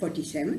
47।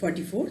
44,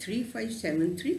3573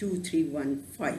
2315।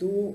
2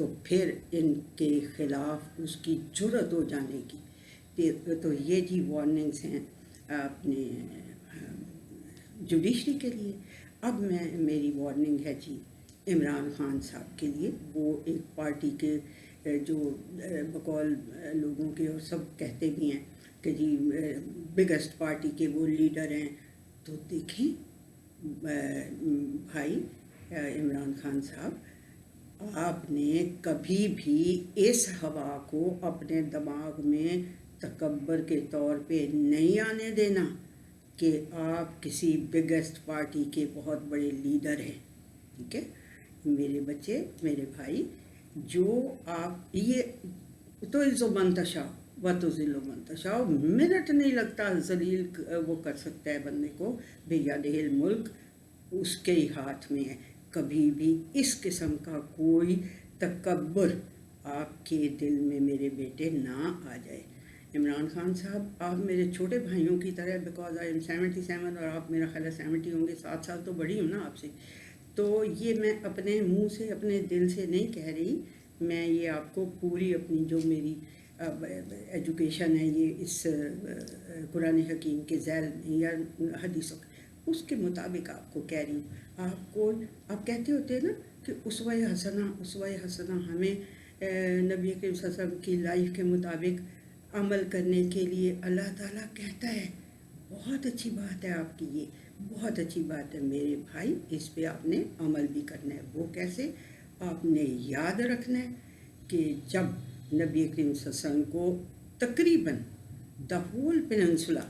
تو پھر ان کے خلاف اس کی جرأت ہو جانے کی. تو یہ جی وارننگز ہیں اپنے جوڈیشری کے لیے. اب میری وارننگ ہے جی عمران خان صاحب کے لیے. وہ ایک پارٹی کے جو بقول لوگوں کے اور سب کہتے بھی ہیں کہ جی بگیسٹ پارٹی کے وہ لیڈر ہیں. تو دیکھیں بھائی عمران خان صاحب, آپ نے کبھی بھی اس ہوا کو اپنے دماغ میں تکبر کے طور پہ نہیں آنے دینا کہ آپ کسی بگیسٹ پارٹی کے بہت بڑے لیڈر ہیں. ٹھیک ہے میرے بچے, میرے بھائی, جو آپ یہ تو عزو منتشا و تو ذل و منتشا, منٹ نہیں لگتا ذلیل وہ کر سکتا ہے بندے کو. بیدہ الملک اس کے ہی ہاتھ میں ہے. کبھی بھی اس قسم کا کوئی تکبر آپ کے دل میں میرے بیٹے نہ آ جائے. عمران خان صاحب, آپ میرے چھوٹے بھائیوں کی طرح, بیکاز آئی ایم 77 اور آپ میرا خیال ہے 70 ہوں گے, 7 سال تو بڑی ہوں نا آپ سے. تو یہ میں اپنے منہ سے اپنے دل سے نہیں کہہ رہی, میں یہ آپ کو پوری اپنی جو میری ایجوکیشن ہے یہ اس قرآن حکیم کے ذیل میں یا حدیثوں اس کے مطابق آپ کو کہہ رہی ہوں. آپ کہتے ہوتے ہیں نا کہ اسوہ حسنہ ہمیں نبی کریم صلی اللہ علیہ وسلم کی لائف کے مطابق عمل کرنے کے لیے اللہ تعالیٰ کہتا ہے. بہت اچھی بات ہے آپ کی, یہ بہت اچھی بات ہے میرے بھائی. اس پہ آپ نے عمل بھی کرنا ہے. وہ کیسے؟ آپ نے یاد رکھنا ہے کہ جب نبی کریم صلی اللہ علیہ وسلم کو تقریباً دا ہول پیننسولا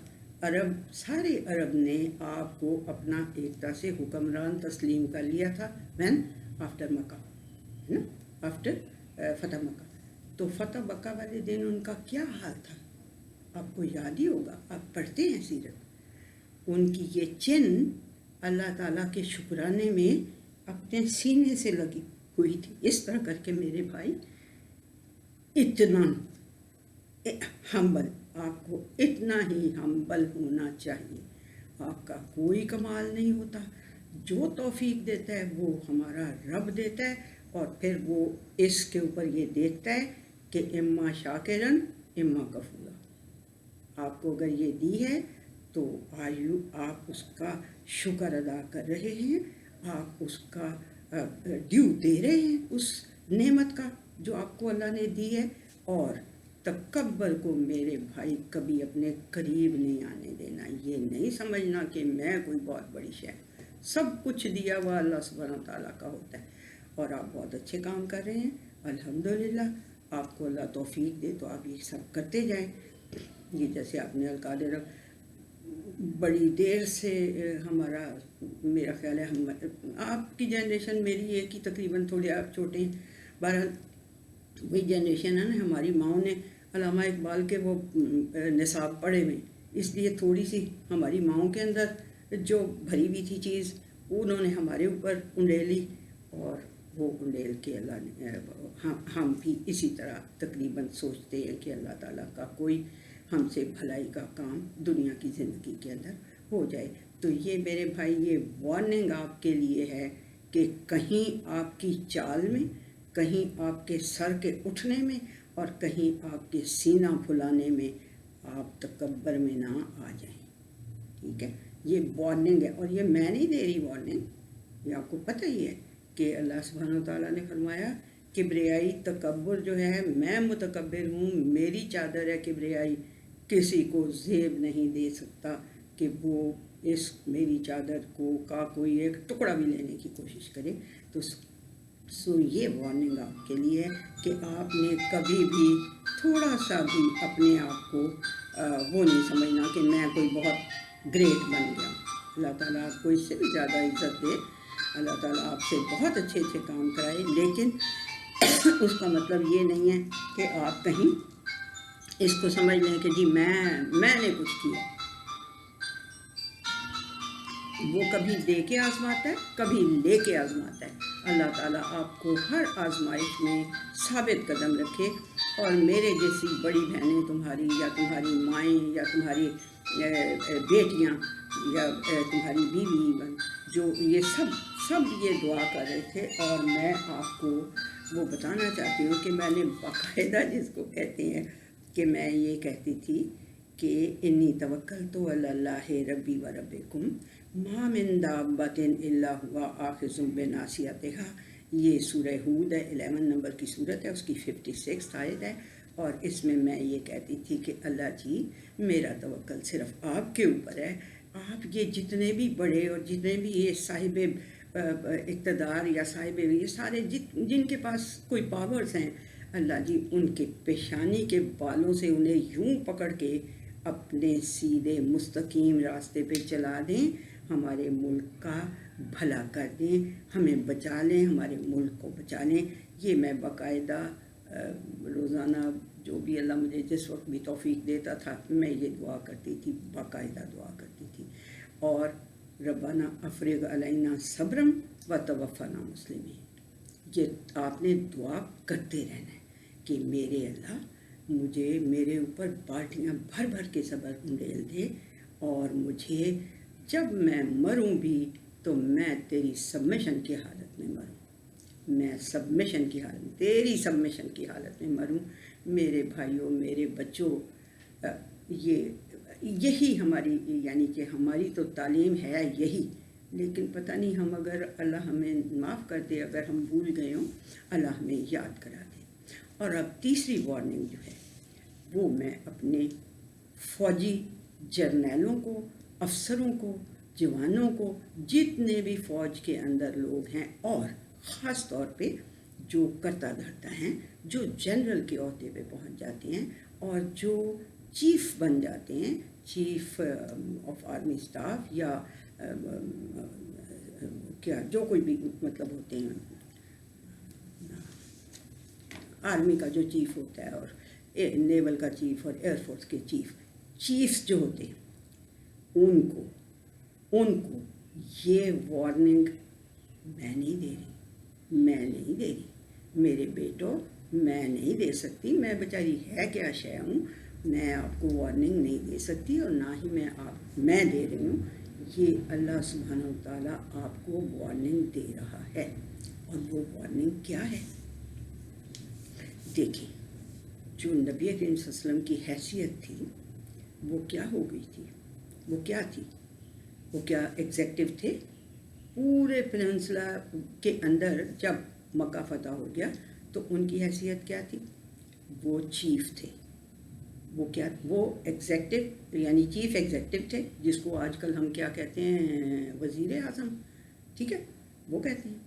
عرب, سارے عرب نے آپ کو اپنا ایک طرح سے حکمران تسلیم کر لیا تھا. وین آفٹر مکہ, ہے نا, آفٹر فتح مکہ. تو فتح مکہ والے دن ان کا کیا حال تھا آپ کو یاد ہی ہوگا, آپ پڑھتے ہیں سیرت. ان کی یہ چن اللہ تعالیٰ کے شکرانے میں اپنے سینے سے لگی ہوئی تھی. اس طرح کر کے میرے بھائی اتنا ہمبل, آپ کو اتنا ہی ہمبل ہونا چاہیے. آپ کا کوئی کمال نہیں ہوتا. جو توفیق دیتا ہے وہ ہمارا رب دیتا ہے, اور پھر وہ اس کے اوپر یہ دیکھتا ہے کہ اما شاکرن اما کفورا. آپ کو اگر یہ دی ہے تو آپ اس کا شکر ادا کر رہے ہیں, آپ اس کا ڈیو دے رہے ہیں اس نعمت کا جو آپ کو اللہ نے دی ہے. اور تکبر کو میرے بھائی کبھی اپنے قریب نہیں آنے دینا. یہ نہیں سمجھنا کہ میں کوئی بہت بڑی شے, سب کچھ دیا ہوا اللہ سبحانہ و تعالیٰ کا ہوتا ہے. اور آپ بہت اچھے کام کر رہے ہیں الحمدللہ. آپ کو اللہ توفیق دے تو آپ یہ سب کرتے جائیں. یہ جیسے آپ نے القادر بڑی دیر سے ہمارا, میرا خیال ہے ہم آپ کی جنریشن میری ایک ہی تقریباً, تھوڑے آپ چھوٹے ہیں. بہرحال وہی جنریشن ہے نا. ہماری ماؤں نے علامہ اقبال کے وہ نصاب پڑھے ہوئے, اس لیے تھوڑی سی ہماری ماؤں کے اندر جو بھری ہوئی تھی چیز انہوں نے ہمارے اوپر انڈیلی, اور وہ انڈیل کے اللہ نے ہم بھی اسی طرح تقریباً سوچتے ہیں کہ اللہ تعالیٰ کا کوئی ہم سے بھلائی کا کام دنیا کی زندگی کے اندر ہو جائے. تو یہ میرے بھائی یہ وارننگ آپ کے لیے ہے کہ کہیں آپ کی چال میں, کہیں آپ کے سر کے اٹھنے میں, اور کہیں آپ کے سینہ پھلانے میں آپ تکبر میں نہ آ جائیں. ٹھیک ہے, یہ وارننگ ہے. اور یہ میں نہیں دے رہی وارننگ, یہ آپ کو پتہ ہی ہے کہ اللہ سبحانہ و تعالیٰ نے فرمایا کبریائی تکبر جو ہے, میں متکبر ہوں, میری چادر ہے کبریائی, کسی کو زیب نہیں دے سکتا کہ وہ اس میری چادر کو کا کوئی ایک ٹکڑا بھی لینے کی کوشش کرے. تو یہ وارننگ آپ کے لیے ہے کہ آپ نے کبھی بھی تھوڑا سا بھی اپنے آپ کو وہ نہیں سمجھنا کہ میں کوئی بہت گریٹ بن گیا. اللہ تعالیٰ آپ کو اس سے بھی زیادہ عزت دے, اللہ تعالیٰ آپ سے بہت اچھے اچھے کام کرائے, لیکن اس کا مطلب یہ نہیں ہے کہ آپ کہیں اس کو سمجھ لیں کہ جی میں نے کچھ کیا. وہ کبھی دے کے آزماتا ہے, کبھی لے کے آزماتا ہے. اللہ تعالیٰ آپ کو ہر آزمائش میں ثابت قدم رکھے. اور میرے جیسی بڑی بہنیں تمہاری, یا تمہاری مائیں, یا تمہاری بیٹیاں, یا تمہاری بیوی, جو یہ سب یہ دعا کر رہے تھے. اور میں آپ کو وہ بتانا چاہتی ہوں کہ میں نے باقاعدہ جس کو کہتے ہیں کہ میں یہ کہتی تھی کہ انی توکلت علی اللہ ربی و ربکم ما من دابۃ الا هو آخذ بناصیتہا. یہ سورہ ہود ہے، 11 نمبر کی صورت ہے، اس کی 56 آیت ہے. اور اس میں یہ کہتی تھی کہ اللہ جی میرا توکل صرف آپ کے اوپر ہے. آپ یہ جتنے بھی بڑے اور جتنے بھی یہ صاحب اقتدار یا صاحب یہ سارے جن کے پاس کوئی پاورز ہیں، اللہ جی ان کے پیشانی کے بالوں سے انہیں یوں پکڑ کے اپنے سیدھے مستقیم راستے پہ چلا دیں، ہمارے ملک کا بھلا کر دیں، ہمیں بچا لیں، ہمارے ملک کو بچا لیں. یہ میں باقاعدہ روزانہ جو بھی اللہ مجھے جس وقت بھی توفیق دیتا تھا میں یہ دعا کرتی تھی، باقاعدہ دعا کرتی تھی. اور ربنا افرغ علینا صبرم و توفنا مسلمین. یہ آپ نے دعا کرتے رہنا ہے کہ میرے اللہ مجھے میرے اوپر بالٹیاں بھر بھر کے صبر انڈیل دے، اور مجھے جب میں مروں بھی تو میں تیری سبمیشن کی حالت میں مروں، میں سبمیشن کی حالت میں، تیری سبمیشن کی حالت میں مروں. میرے بھائیوں، میرے بچوں، یہی ہماری یعنی کہ ہماری تو تعلیم ہے یہی. لیکن پتہ نہیں ہم اگر اللہ ہمیں معاف کر دے اگر ہم بھول گئے ہوں، اللہ ہمیں یاد کرا دے. اور اب تیسری وارننگ جو ہے وہ میں اپنے فوجی جرنیلوں کو، افسروں کو، جوانوں کو، جتنے بھی فوج کے اندر لوگ ہیں، اور خاص طور پہ جو کرتا دھرتا ہیں، جو جنرل کے عہدے پہ پہنچ جاتے ہیں اور جو چیف بن جاتے ہیں، چیف آف آرمی اسٹاف یا کیا جو کوئی بھی مطلب ہوتے ہیں، آرمی کا جو چیف ہوتا ہے اور نیول کا چیف اور ایئر فورس کے چیفز جو ہوتے ہیں، ان کو یہ وارننگ میں نہیں دے رہی میرے بیٹوں، میں نہیں دے سکتی. میں بیچاری ہے کیا شے ہوں، میں آپ کو وارننگ نہیں دے سکتی، اور نہ ہی میں دے رہی ہوں. یہ اللہ سبحانہ و تعالیٰ آپ کو وارننگ دے رہا ہے. اور وہ وارننگ کیا ہے؟ دیکھیں، جو نبی کریم صلی اللہ علیہ وسلم کی حیثیت تھی وہ کیا ہو گئی تھی، وہ کیا تھی، وہ کیا ایگزیکٹو تھے. پورے پیننسلا کے اندر جب مکہ فتح ہو گیا تو ان کی حیثیت کیا تھی؟ وہ چیف تھے. وہ ایگزیکٹو یعنی چیف ایگزیکٹو تھے، جس کو آج کل ہم کیا کہتے ہیں، وزیر اعظم. ٹھیک ہے، وہ کہتے ہیں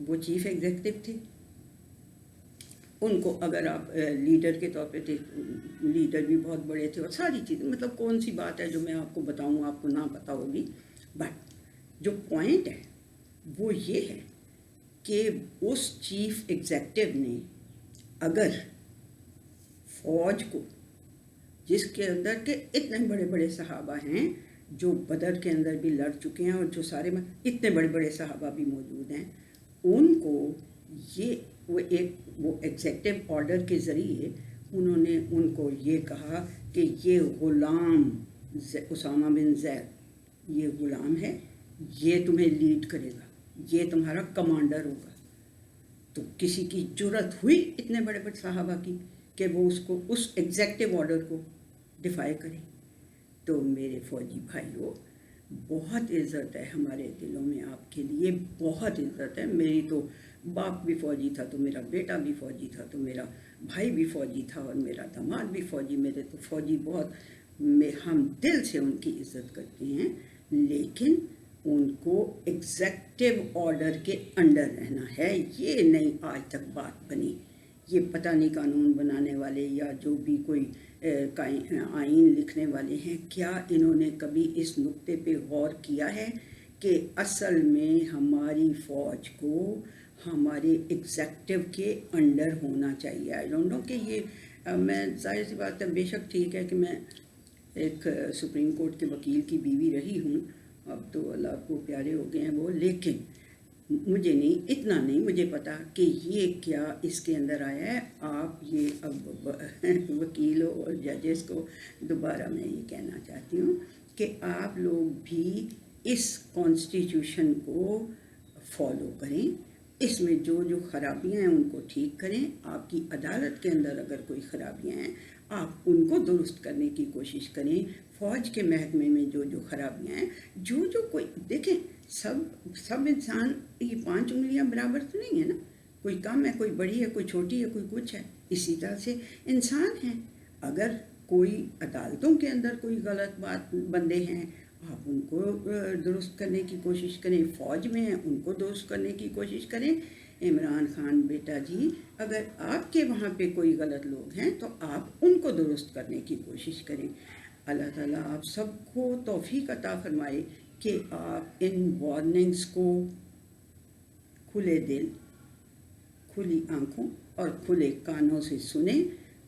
وہ چیف ایگزیکٹو تھے. ان کو اگر آپ لیڈر کے طور پہ تھے، لیڈر بھی بہت بڑے تھے، اور ساری چیزیں، مطلب کون سی بات ہے جو میں آپ کو بتاؤں، آپ کو نہ پتہ ہوگی. بٹ جو پوائنٹ ہے وہ یہ ہے کہ اس چیف ایگزیکٹو نے اگر فوج کو، جس کے اندر کے اتنے بڑے بڑے صحابہ ہیں جو بدر کے اندر بھی لڑ چکے ہیں، اور جو سارے اتنے بڑے بڑے صحابہ بھی موجود ہیں، ان کو وہ ایگزیکٹو آرڈر کے ذریعے انہوں نے ان کو یہ کہا کہ یہ غلام اسامہ بن زید، یہ غلام ہے، یہ تمہیں لیڈ کرے گا، یہ تمہارا کمانڈر ہوگا. تو کسی کی جرت ہوئی اتنے بڑے بڑے صحابہ کی کہ وہ اس ایگزیکٹو آرڈر کو ڈیفائی کریں. تو میرے فوجی بھائیوں، بہت عزت ہے ہمارے دلوں میں آپ کے لیے، بہت عزت ہے. میری تو باپ بھی فوجی تھا تو میرا بیٹا بھی فوجی تھا، تو میرا بھائی بھی فوجی تھا، اور میرا داماد بھی فوجی. میرے تو فوجی بہت، ہم دل سے ان کی عزت کرتے ہیں. لیکن ان کو ایگزیکٹو آرڈر کے انڈر رہنا ہے. یہ نہیں آج تک بات بنی. یہ پتہ نہیں قانون بنانے والے یا جو بھی کوئی آئین لکھنے والے ہیں، کیا انہوں نے کبھی اس نقطے پہ غور کیا ہے کہ اصل میں ہماری فوج کو ہمارے ایگزیکٹو کے انڈر ہونا چاہیے؟ آئی ڈونٹ نو کہ یہ میں ظاہر سی بات ہے، بے شک ٹھیک ہے کہ میں ایک سپریم کورٹ کے وکیل کی بیوی رہی ہوں، اب تو اللہ کو پیارے ہو گئے ہیں وہ، لیکن مجھے نہیں، اتنا نہیں مجھے پتا کہ یہ کیا اس کے اندر آیا ہے. آپ یہ اب وکیلوں اور ججز کو دوبارہ میں یہ کہنا چاہتی ہوں کہ آپ لوگ بھی اس کانسٹیٹیوشن کو فالو کریں، اس میں جو جو خرابیاں ہیں ان کو ٹھیک کریں. آپ کی عدالت کے اندر اگر کوئی خرابیاں ہیں آپ ان کو درست کرنے کی کوشش کریں. فوج کے محکمے میں جو جو خرابیاں ہیں, جو کوئی دیکھیں, سب انسان یہ 5 انگلیاں برابر تو نہیں ہے نا. کوئی کم ہے, کوئی بڑی ہے, کوئی چھوٹی ہے, کوئی کچھ ہے. اسی طرح سے انسان ہیں. اگر کوئی عدالتوں کے اندر کوئی غلط بندے ہیں آپ ان کو درست کرنے کی کوشش کریں. فوج میں ہیں ان کو درست کرنے کی کوشش کریں. عمران خان بیٹا جی, اگر آپ کے وہاں پہ کوئی غلط لوگ ہیں تو آپ ان کو درست کرنے کی کوشش کریں. اللہ تعالیٰ آپ سب کو توفیق عطا فرمائے کہ آپ ان وارننگز کو کھلے دل, کھلی آنکھوں اور کھلے کانوں سے سنیں.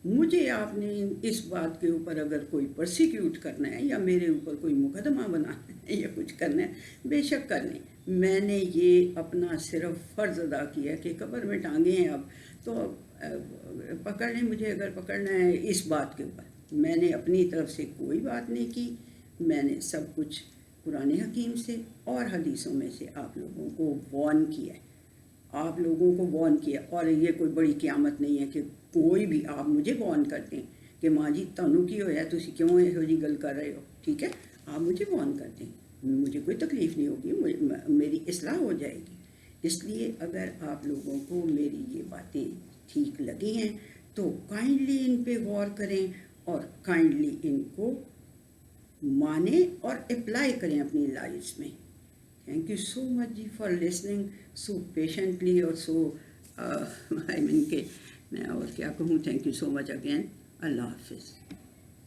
مجھے آپ نے اس بات کے اوپر اگر کوئی پرسیکیوٹ کرنا ہے یا میرے اوپر کوئی مقدمہ بنانا ہے یا کچھ کرنا ہے, بے شک کر لیں. میں نے یہ اپنا صرف فرض ادا کیا کہ قبر میں ٹانگیں ہیں اب تو پکڑ لیں مجھے اگر پکڑنا ہے اس بات کے اوپر. میں نے اپنی طرف سے کوئی بات نہیں کی. میں نے سب کچھ قرآن حکیم سے اور حدیثوں میں سے آپ لوگوں کو وارن کیا ہے, آپ لوگوں کو وارن کیا. اور یہ کوئی بڑی قیامت نہیں ہے کہ کوئی بھی آپ مجھے وارن کرتے ہیں کہ ماں جی تنوں کی ہویا تسی کیوں یہو جی گل کر رہے ہو. ٹھیک ہے, آپ مجھے وارن کر دیں, مجھے کوئی تکلیف نہیں ہوگی, میری اصلاح ہو جائے گی. اس لیے اگر آپ لوگوں کو میری یہ باتیں ٹھیک لگی ہیں تو کائنڈلی ان پہ غور کریں اور کائنڈلی ان کو مانیں اور اپلائی کریں اپنی لائفز میں. تھینک یو سو مچ جی فار لسننگ سو پیشنٹلی اور سو آئی مین کہ میں اور کیا کہوں. Thank you so much again. اللہ حافظ.